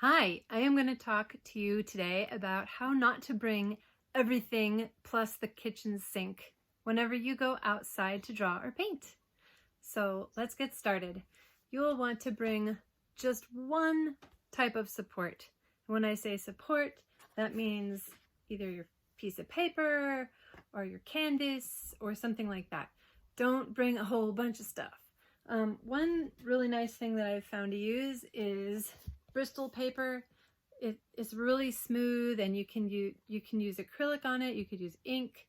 Hi, I am going to talk to you today about how not to bring everything plus the kitchen sink whenever you go outside to draw or paint. So let's get started. You will want to bring just one type of support. When I say support, that means either your piece of paper or your canvas or something like that. Don't bring a whole bunch of stuff. One really nice thing that I've found to use is Bristol Paper. It's really smooth, and you can use acrylic on it. You could use ink.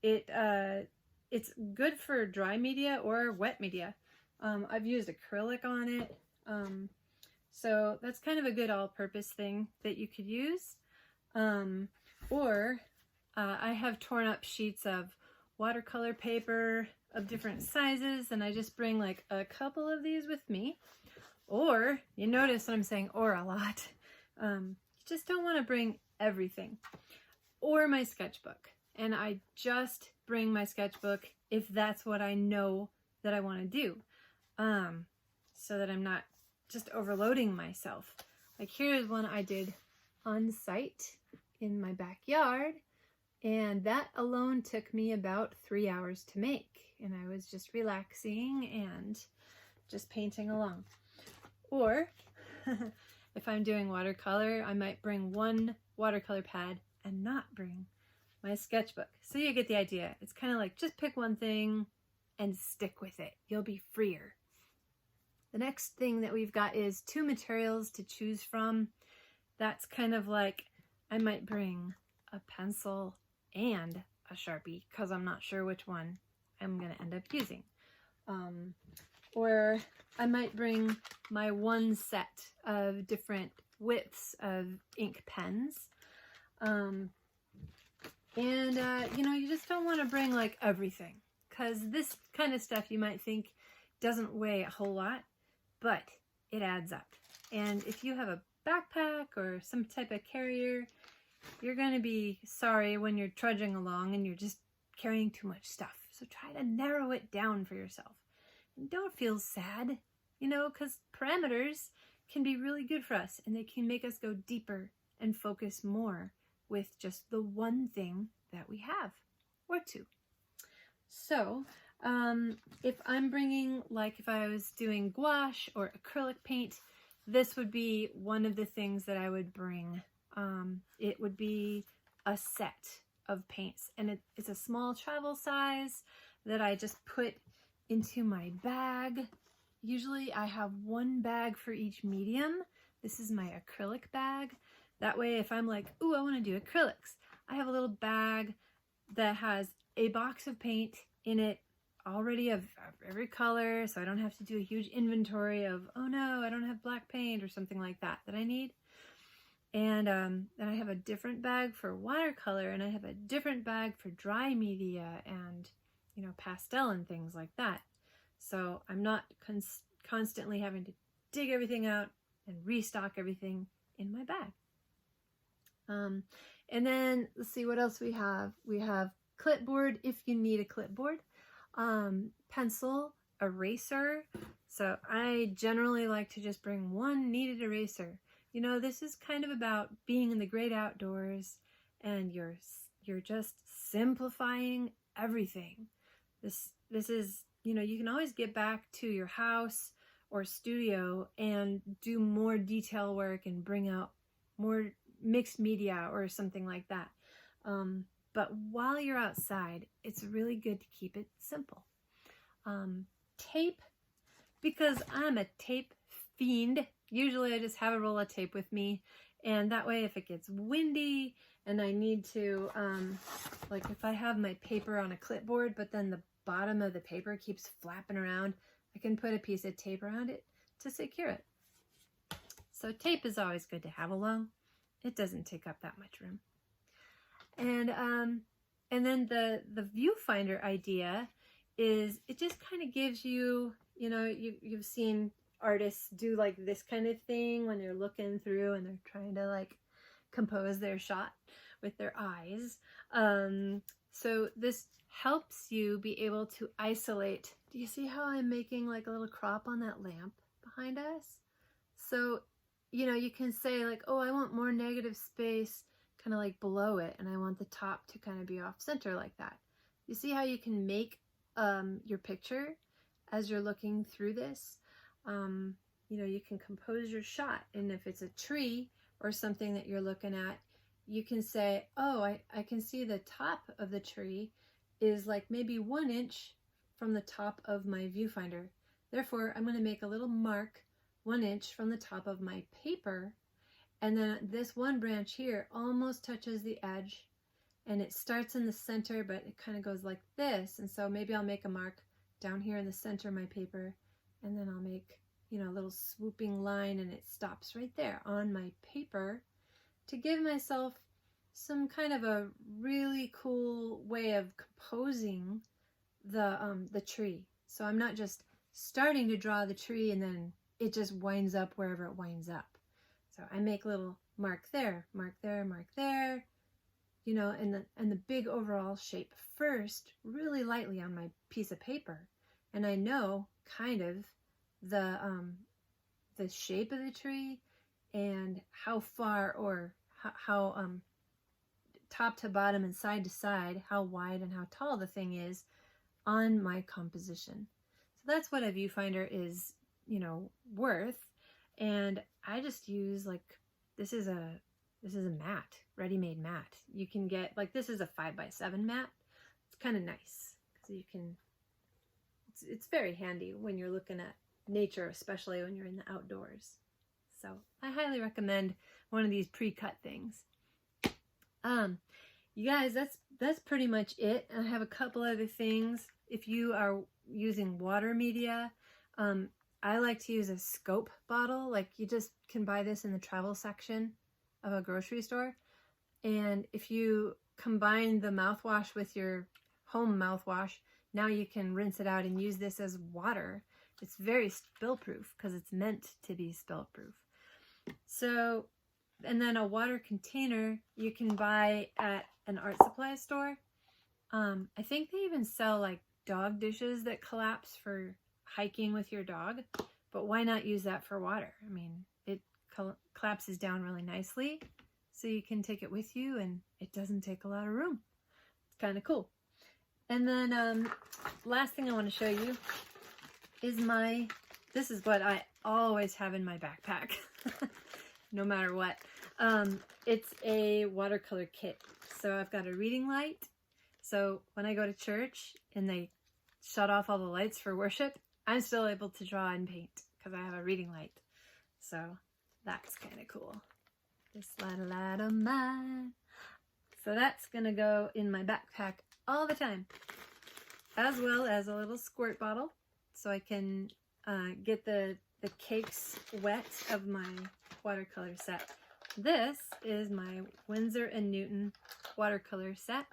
It's good for dry media or wet media. I've used acrylic on it, so that's kind of a good all-purpose thing that you could use. Or I have torn up sheets of watercolor paper of different sizes, and I just bring like a couple of these with me. Or, you notice that I'm saying or a lot. You just don't want to bring everything. Or my sketchbook. And I just bring my sketchbook if that's what I know that I want to do. So that I'm not just overloading myself. Like here's one I did on site in my backyard. And that alone took me about 3 hours to make. And I was just relaxing and just painting along. Or if I'm doing watercolor, I might bring one watercolor pad and not bring my sketchbook. So you get the idea. It's kind of like just pick one thing and stick with it. You'll be freer. The next thing that we've got is 2 materials to choose from. That's kind of like I might bring a pencil and a Sharpie because I'm not sure which one I'm going to end up using. Or I might bring my one set of different widths of ink pens. You just don't want to bring like everything, because this kind of stuff you might think doesn't weigh a whole lot, but it adds up. And if you have a backpack or some type of carrier, you're going to be sorry when you're trudging along and you're just carrying too much stuff. So try to narrow it down for yourself. And don't feel sad, because parameters can be really good for us, and they can make us go deeper and focus more with just the one thing that we have, or 2. So if I'm bringing, like if I was doing gouache or acrylic paint, this would be one of the things that I would bring. It would be a set of paints, and it's a small travel size that I just put into my bag. Usually I have one bag for each medium. This is my acrylic bag. That way if I'm like, ooh, I want to do acrylics, I have a little bag that has a box of paint in it already of every color, so I don't have to do a huge inventory of, oh no, I don't have black paint or something like that I need. And then I have a different bag for watercolor, and I have a different bag for dry media and pastel and things like that. So I'm not constantly having to dig everything out and restock everything in my bag. And then let's see what else we have. We have clipboard if you need a clipboard, pencil, eraser. So I generally like to just bring one kneaded eraser. This is kind of about being in the great outdoors, and you're just simplifying everything. This is, you can always get back to your house or studio and do more detail work and bring out more mixed media or something like that. But while you're outside, it's really good to keep it simple. Tape, because I'm a tape fiend. Usually I just have a roll of tape with me, and that way if it gets windy and I need to, like if I have my paper on a clipboard, but then the bottom of the paper keeps flapping around, I can put a piece of tape around it to secure it. So tape is always good to have along. It doesn't take up that much room. And then the viewfinder idea is it just kind of gives you, you've seen artists do like this kind of thing when they're looking through and they're trying to like compose their shot with their eyes. So this helps you be able to isolate. Do you see how I'm making like a little crop on that lamp behind us? So you know, you can say like, oh, I want more negative space kind of like below it, and I want the top to kind of be off center like that. You see how you can make your picture as you're looking through this? You know, you can compose your shot, and if it's a tree or something that you're looking at, you can say, oh, I can see the top of the tree is like maybe 1 inch from the top of my viewfinder. Therefore, I'm going to make a little mark 1 inch from the top of my paper, and then this one branch here almost touches the edge, and it starts in the center, but it kind of goes like this. And so maybe I'll make a mark down here in the center of my paper, and then I'll make, you know, a little swooping line, and it stops right there on my paper to give myself some kind of a really cool way of composing the tree. So I'm not just starting to draw the tree and then it just winds up wherever it winds up. So I make little mark there, mark there, mark there, you know, and the big overall shape first, really lightly on my piece of paper. And I know kind of the shape of the tree and how far, or how top to bottom and side to side, how wide and how tall the thing is on my composition. So that's what a viewfinder is, you know, worth. And I just use, like, this is a mat, ready-made mat. You can get, like, this is a 5x7 mat. It's kind of nice because you can, it's very handy when you're looking at nature, especially when you're in the outdoors. So I highly recommend one of these pre-cut things. You guys, that's pretty much it. I have a couple other things. If you are using water media, I like to use a scope bottle. Like, you just can buy this in the travel section of a grocery store. And if you combine the mouthwash with your home mouthwash, now you can rinse it out and use this as water. It's very spill-proof because it's meant to be spill-proof. So, and then a water container you can buy at an art supply store. I think they even sell like dog dishes that collapse for hiking with your dog, but why not use that for water? I mean, it collapses down really nicely, so you can take it with you and it doesn't take a lot of room. It's kind of cool. And then last thing I want to show you is this is what I always have in my backpack, no matter what. It's a watercolor kit. So I've got a reading light. So when I go to church and they shut off all the lights for worship, I'm still able to draw and paint because I have a reading light. So that's kind of cool. This light of mine. So that's going to go in my backpack all the time, as well as a little squirt bottle so I can get the cakes wet of my watercolor set. This is my Winsor & Newton watercolor set,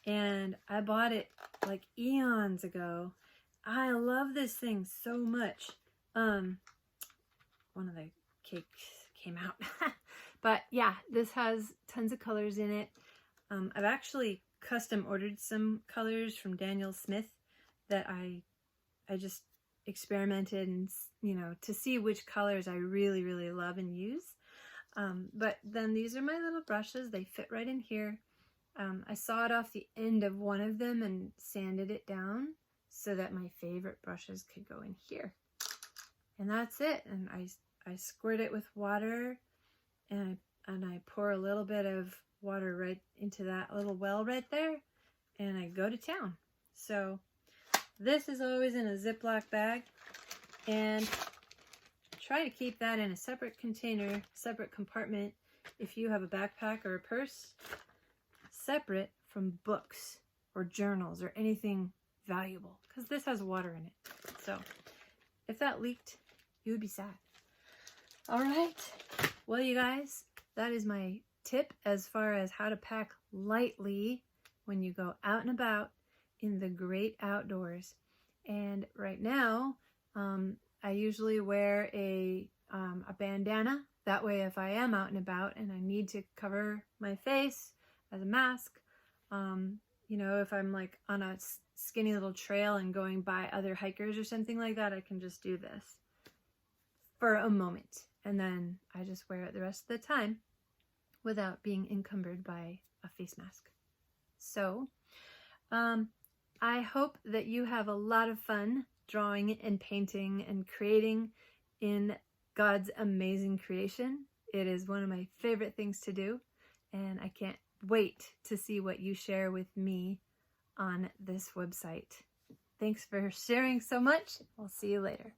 and I bought it like eons ago. I love this thing so much. One of the cakes came out. But yeah, this has tons of colors in it. I've actually custom ordered some colors from Daniel Smith that I just experimented and, you know, to see which colors I really, really love and use. But then these are my little brushes. They fit right in here. I sawed off the end of one of them and sanded it down so that my favorite brushes could go in here. And that's it. And I squirt it with water, and I pour a little bit of water right into that little well right there, and I go to town. So this is always in a Ziploc bag, and try to keep that in a separate container, separate compartment if you have a backpack or a purse, separate from books or journals or anything valuable, because this has water in it. So if that leaked, you would be sad. All right, well, you guys, that is my tip as far as how to pack lightly when you go out and about in the great outdoors. And right now, I usually wear a bandana. That way, if I am out and about and I need to cover my face as a mask, you know, if I'm like on a skinny little trail and going by other hikers or something like that, I can just do this for a moment, and then I I just wear it the rest of the time without being encumbered by a face mask. So I hope that you have a lot of fun drawing and painting and creating in God's amazing creation. It is one of my favorite things to do, and I can't wait to see what you share with me on this website. Thanks for sharing so much. I'll see you later.